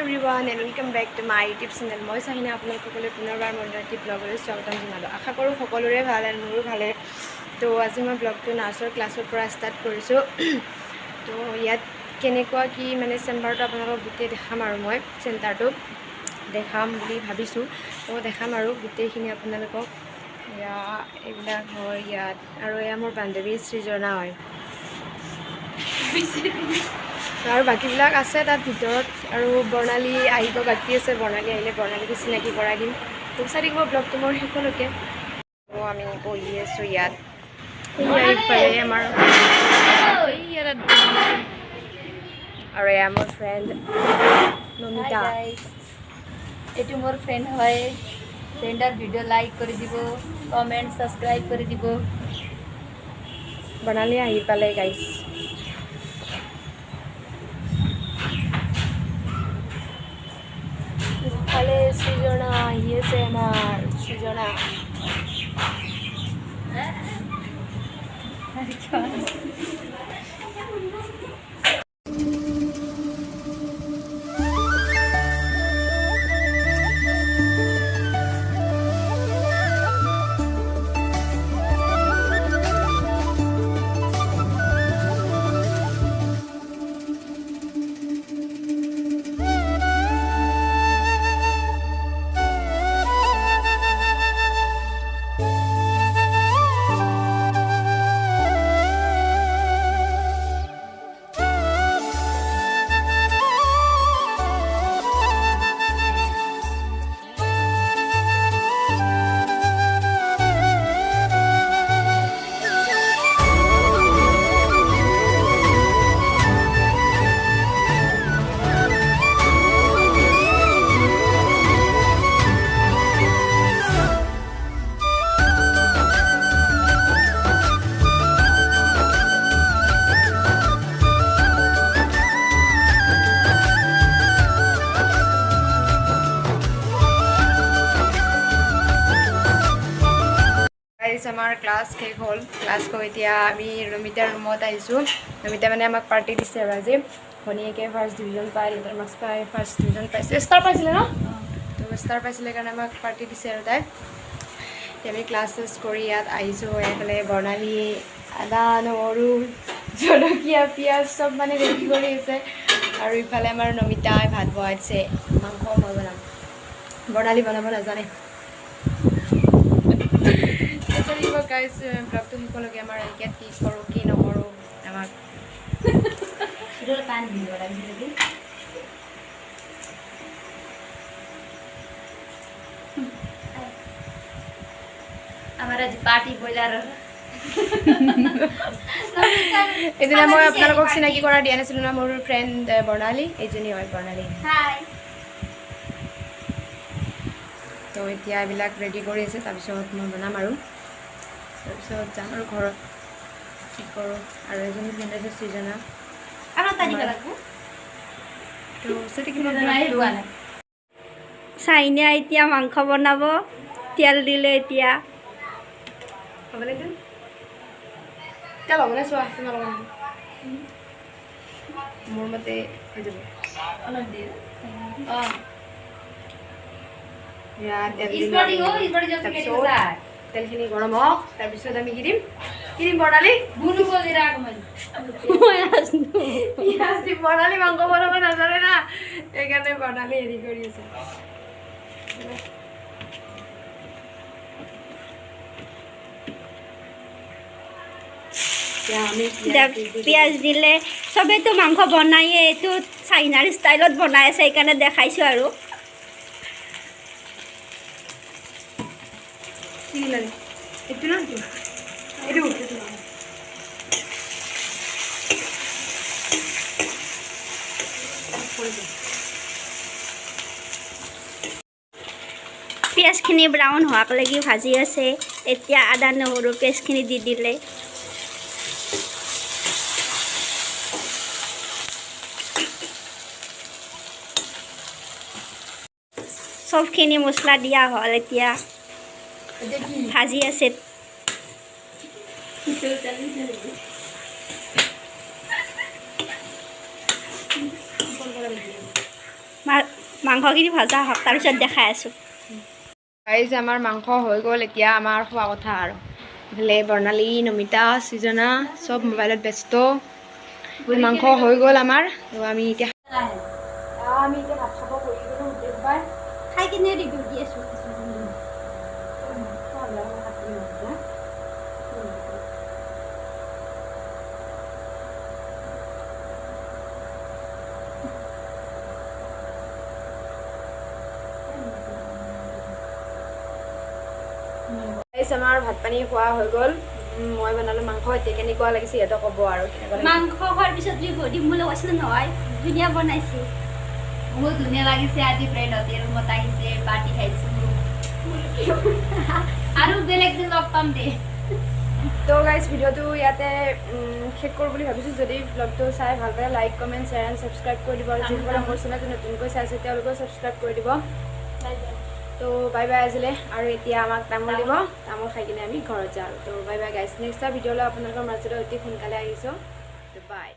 everyone and welcome back to my YouTube channel. মই Sahina আপোনালোক সকলোকে পুনৰবাৰ মোৰ ৰাতি ব্লগলৈ স্বাগতম জনালোঁ। আশা কৰোঁ সকলোৰে ভাল আৰু মোৰো ভালে। তো আজি মই ব্লগটো নাৰ্ছৰ ক্লাছৰ পৰা ষ্টাৰ্ট কৰিছোঁ। তো ইয়াত কেনেকুৱা কি মানে চেম্বাৰটো আপোনালোকক গোটেই দেখাম আৰু মই চেণ্টাৰটো দেখাম বুলি ভাবিছোঁ। তো দেখাম আৰু গোটেইখিনি আপোনালোকক। এইবিলাক হয় ইয়াত আৰু এয়া মোৰ বান্ধৱী সৃজনা হয় আৰু বাকীবিলাক আছে তাত ভিতৰত আৰু বৰ্ণালী আহিব বাকী আছে। বৰ্ণালী আহিলে বৰ্ণালীকে চিনাকি কৰাই দিম। তো চাই থাকিব ব্লগটো মোৰ শেষলৈকে। তো আমি বহি আছোঁ ইয়াত ইফালে আমাৰ আৰু এয়া মোৰ ফ্ৰেণ্ড নমিতা। এইটো মোৰ ফ্ৰেণ্ড হয়। ফ্ৰেণ্ডৰ ভিডিঅ' লাইক কৰি দিব, কমেণ্ট ছাবস্ক্ৰাইব কৰি দিব। বৰ্ণালী আহি পালে গাইছ। ইফালে সৃজনা আহি আছে আমাৰ সৃজনা। আমাৰ ক্লাছ শেষ হ'ল। ক্লাছ কৰি এতিয়া আমি নমিতাৰ ৰুমত আহিছোঁ। নমিতা মানে আমাক পাৰ্টি দিছে আৰু আজি ভনীয়েকে ফাৰ্ষ্ট ডিভিজন পাই, লেটাৰ মাৰ্কছ পাই ফাৰ্ষ্ট ডিভিজন পাইছে। ষ্টাৰ পাইছিলে ন? তো ষ্টাৰ পাইছিলে কাৰণে আমাক পাৰ্টি দিছে আৰু তাই। আমি ক্লাছ চেছ কৰি ইয়াত আহিছোঁ। এইফালে বৰ্ণালী আদা নহৰু জলকীয়া পিঁয়াজ চব মানে ৰেডি কৰি আছে। আৰু ইফালে আমাৰ নমিতাই ভাত বহাইছে। মাংস মই বনাম, বৰ্ণালী বনাব নাজানে। গাইজ ব্লগটো শেষলৈকে আমাৰ ইয়াত কি কৰোঁ কি নকৰোঁ আমাক আমাৰ আজি পাৰ্টি ব্ৰইলাৰ। এদিনা মই আপোনালোকক চিনাকি কৰা দিয়া নাছিলোঁ ন, মোৰ ফ্ৰেণ্ড বৰ্ণালী। এইজনী হয় বৰ্ণালী। তো এতিয়া এইবিলাক ৰেডি কৰি আছে। তাৰপিছত মই বনাম আৰু তাৰপিছত যাম আৰু ঘৰত কি কৰোঁ। আৰু এজনী ফ্ৰেণ্ড আছে সৃজনা। চাইনা এতিয়া মাংস বনাব, তেল দিলে এতিয়া। তেল হ'বনে চোৱা তোমালোকৰ মোৰ মতে হৈ যাব। অলপ দিয়ে তেলখিনি গৰম হওক। তাৰপিছত আমি কি দিম বৰ্ণালী? বৰ্ণালী মাংস বনাব নাজানে না, সেইকাৰণে বৰ্ণালী হেৰি কৰি আছে। পিঁয়াজ দিলে চবেইতো মাংস বনায়ে, এইটো চাইনাৰ ষ্টাইলত বনাই আছে, সেইকাৰণে দেখাইছোঁ আৰু। পিঁয়াজখিনি ব্ৰাউন হোৱালৈকে ভাজি আছে। এতিয়া আদা নহৰু পেষ্টখিনি দি দিলে। চবখিনি মছলা দিয়া হ'ল। এতিয়া ভাজি আছে। মাংসখিনি ভজা হওক তাৰপিছত দেখাই আছোঁ। গাইজ আমাৰ মাংস হৈ গ'ল, এতিয়া আমাৰ খোৱা কথা আৰু ইফালে বৰ্ণালী, নমিতা, সৃজনা চব মোবাইলত ব্যস্ত। মাংস হৈ গ'ল আমাৰ, তো আমি এতিয়া ভাত খাব কৰি গ'লোঁ গোটেইবাৰ। খাই কিনে ৰিভিউ দি আছোঁ। আমাৰ ভাত পানী খোৱা হৈ গ'ল। মই বনালোঁ মাংস, এতিয়া কেনেকুৱা লাগিছে সিহঁতক ক'ব আৰু মাংস খোৱাৰ পিছত ৰিভিউ দিম বুলি কৈছিলোঁ নহয়, ধুনীয়া বনাইছে। বহুত ধুনীয়া লাগিছে। আজি ফ্ৰেণ্ডহঁতে ৰুমত আহিছে, পাৰ্টি খাইছোঁ আৰু বেলেগ দিন লগ পাম দে। তো গাইজ ভিডিঅ'টো ইয়াতে শেষ কৰোঁ বুলি ভাবিছোঁ। যদি ব্লগটো চাই ভাল পায় like, comment, share and subscribe কৰি দিব, আৰু যিসকলে মোৰ চেনেলটো নতুনকৈ চাইছে তেওঁলোকেও ছাবস্ক্ৰাইব কৰি দিব। তো বাই বাই আজিলৈ। আৰু এতিয়া আমাক তামোল দিব, তামোল খাই কিনে আমি ঘৰত যাওঁ। তো বাই বাই গাইজ, নেক্সট এটা ভিডিঅ'লৈ আপোনালোকৰ মাজলৈ অতি সোনকালে আহিছোঁ। তো বাই।